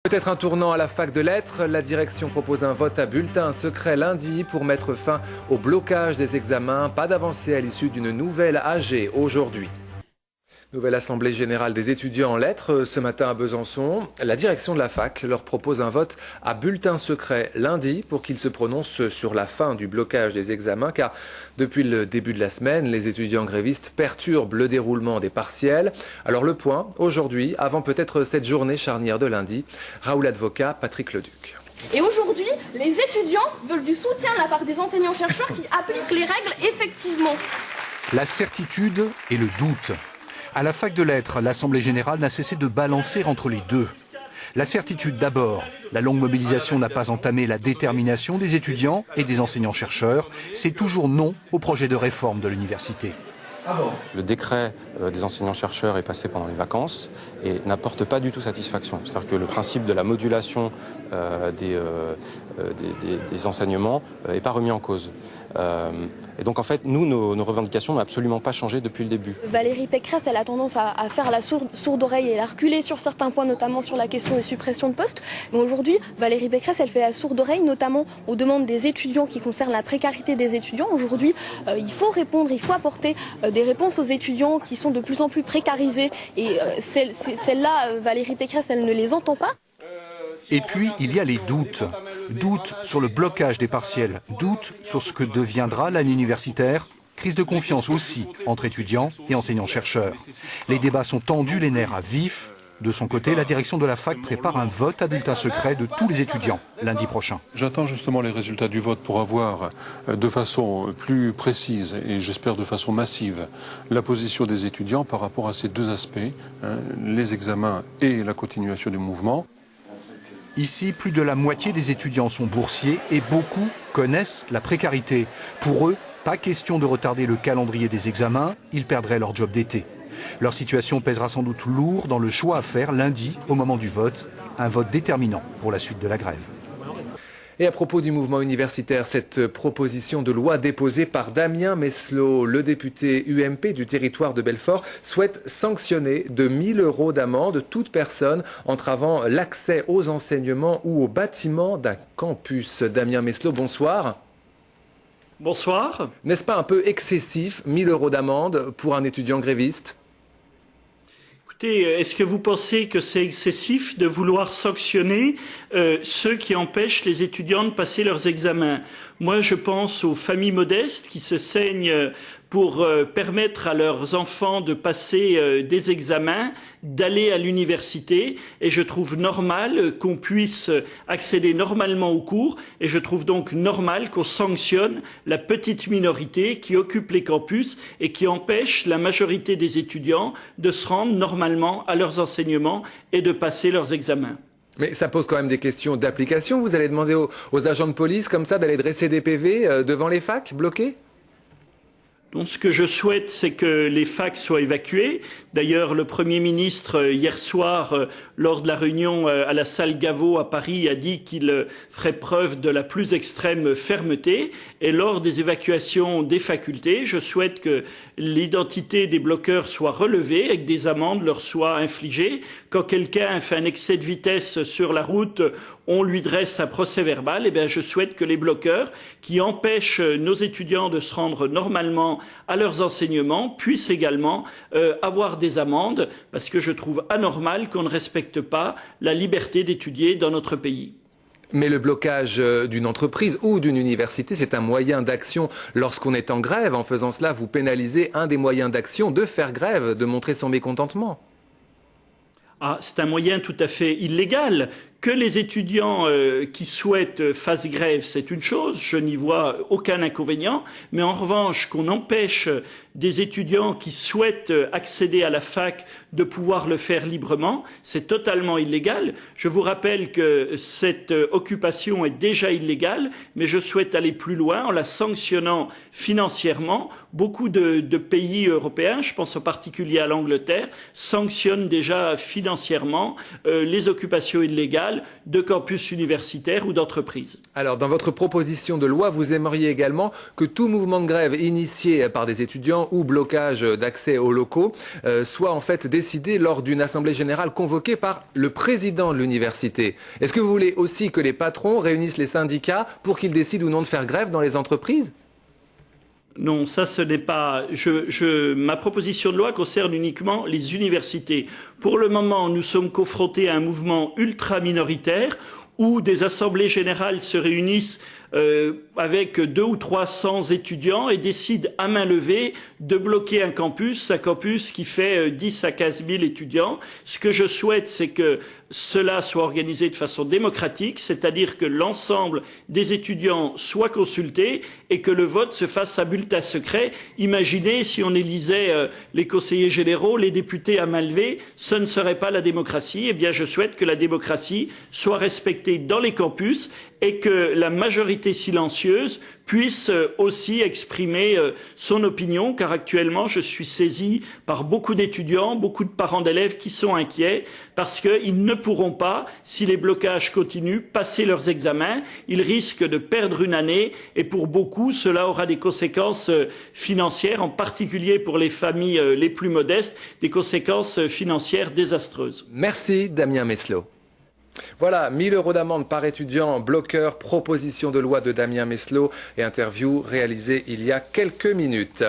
Peut-être un tournant à la fac de lettres. La direction propose un vote à bulletin secret lundi pour mettre fin au blocage des examens. Pas d'avancée à l'issue d'une nouvelle AG aujourd'hui. Nouvelle assemblée générale des étudiants en lettres ce matin à Besançon. La direction de la fac leur propose un vote à bulletin secret lundi pour qu'ils se prononcent sur la fin du blocage des examens, car depuis le début de la semaine, les étudiants grévistes perturbent le déroulement des partiels. Alors le point aujourd'hui, avant peut-être cette journée charnière de lundi. Raoul Advocat, Patrick Leduc. Et aujourd'hui, les étudiants veulent du soutien de la part des enseignants-chercheurs qui appliquent les règles effectivement. La certitude et le doute. À la fac de lettres, l'Assemblée générale n'a cessé de balancer entre les deux. La certitude d'abord. La longue mobilisation n'a pas entamé la détermination des étudiants et des enseignants-chercheurs. C'est toujours non au projet de réforme de l'université. Le décret des enseignants-chercheurs est passé pendant les vacances et n'apporte pas du tout satisfaction. C'est-à-dire que le principe de la modulation des enseignements n'est pas remis en cause. Et donc en fait, nos revendications n'ont absolument pas changé depuis le début. Valérie Pécresse, elle a tendance à faire la sourde oreille et à reculer sur certains points, notamment sur la question des suppressions de postes. Mais aujourd'hui, Valérie Pécresse, elle fait la sourde oreille, notamment aux demandes des étudiants qui concernent la précarité des étudiants. Aujourd'hui, il faut répondre, il faut apporter des réponses aux étudiants qui sont de plus en plus précarisés. Et celle-là, Valérie Pécresse, elle ne les entend pas. Et puis, il y a les doutes. Doutes sur le blocage des partiels, doutes sur ce que deviendra l'année universitaire, crise de confiance aussi entre étudiants et enseignants-chercheurs. Les débats sont tendus, les nerfs à vif. De son côté, la direction de la fac prépare un vote à bulletin secret de tous les étudiants lundi prochain. J'attends justement les résultats du vote pour avoir de façon plus précise et j'espère de façon massive la position des étudiants par rapport à ces deux aspects, les examens et la continuation du mouvement. Ici, plus de la moitié des étudiants sont boursiers et beaucoup connaissent la précarité. Pour eux, pas question de retarder le calendrier des examens, ils perdraient leur job d'été. Leur situation pèsera sans doute lourd dans le choix à faire lundi au moment du vote, un vote déterminant pour la suite de la grève. Et à propos du mouvement universitaire, cette proposition de loi déposée par Damien Meslot, le député UMP du territoire de Belfort, souhaite sanctionner de 1 000 € d'amende toute personne entravant l'accès aux enseignements ou aux bâtiments d'un campus. Damien Meslot, bonsoir. Bonsoir. N'est-ce pas un peu excessif, 1 000 € d'amende pour un étudiant gréviste ? Est-ce que vous pensez que c'est excessif de vouloir sanctionner ceux qui empêchent les étudiants de passer leurs examens? Moi, je pense aux familles modestes qui se saignent pour permettre à leurs enfants de passer des examens, d'aller à l'université. Et je trouve normal qu'on puisse accéder normalement aux cours. Et je trouve donc normal qu'on sanctionne la petite minorité qui occupe les campus et qui empêche la majorité des étudiants de se rendre normalement à leurs enseignements et de passer leurs examens. Mais ça pose quand même des questions d'application. Vous allez demander aux agents de police comme ça d'aller dresser des PV devant les facs bloqués ? Donc, ce que je souhaite, c'est que les facs soient évacuées. D'ailleurs, le Premier ministre, hier soir, lors de la réunion à la salle Gaveau à Paris, a dit qu'il ferait preuve de la plus extrême fermeté. Et lors des évacuations des facultés, je souhaite que l'identité des bloqueurs soit relevée et que des amendes leur soient infligées. Quand quelqu'un fait un excès de vitesse sur la route, on lui dresse un procès-verbal. Eh bien, je souhaite que les bloqueurs qui empêchent nos étudiants de se rendre normalement à leurs enseignements puissent également avoir des amendes, parce que je trouve anormal qu'on ne respecte pas la liberté d'étudier dans notre pays. Mais le blocage d'une entreprise ou d'une université, c'est un moyen d'action lorsqu'on est en grève. En faisant cela, vous pénalisez un des moyens d'action de faire grève, de montrer son mécontentement. Ah, c'est un moyen tout à fait illégal. Que les étudiants qui souhaitent fassent grève, c'est une chose, je n'y vois aucun inconvénient, mais en revanche, qu'on empêche des étudiants qui souhaitent accéder à la fac de pouvoir le faire librement, c'est totalement illégal. Je vous rappelle que cette occupation est déjà illégale, mais je souhaite aller plus loin en la sanctionnant financièrement. Beaucoup de pays européens, je pense en particulier à l'Angleterre, sanctionnent déjà financièrement les occupations illégales syndicales, de campus universitaires ou d'entreprises. Alors, dans votre proposition de loi, vous aimeriez également que tout mouvement de grève initié par des étudiants ou blocage d'accès aux locaux soit en fait décidé lors d'une assemblée générale convoquée par le président de l'université. Est-ce que vous voulez aussi que les patrons réunissent les syndicats pour qu'ils décident ou non de faire grève dans les entreprises ? Non, ça ce n'est pas. Ma proposition de loi concerne uniquement les universités. Pour le moment, nous sommes confrontés à un mouvement ultra minoritaire où des assemblées générales se réunissent avec 200 ou 300 étudiants et décident à main levée de bloquer un campus qui fait 10 à 15 000 étudiants. Ce que je souhaite, c'est que cela soit organisé de façon démocratique, c'est-à-dire que l'ensemble des étudiants soient consultés et que le vote se fasse à bulletin secret. Imaginez si on élisait les conseillers généraux, les députés à main levée, ce ne serait pas la démocratie. Eh bien, je souhaite que la démocratie soit respectée dans les campus et que la majorité silencieuse puisse aussi exprimer son opinion, car actuellement je suis saisi par beaucoup d'étudiants, beaucoup de parents d'élèves qui sont inquiets parce qu'ils ne pourront pas, si les blocages continuent, passer leurs examens. Ils risquent de perdre une année et pour beaucoup cela aura des conséquences financières, en particulier pour les familles les plus modestes, des conséquences financières désastreuses. Merci Damien Meslot. Voilà, 1 000 € d'amende par étudiant bloqueur, proposition de loi de Damien Meslot et interview réalisée il y a quelques minutes.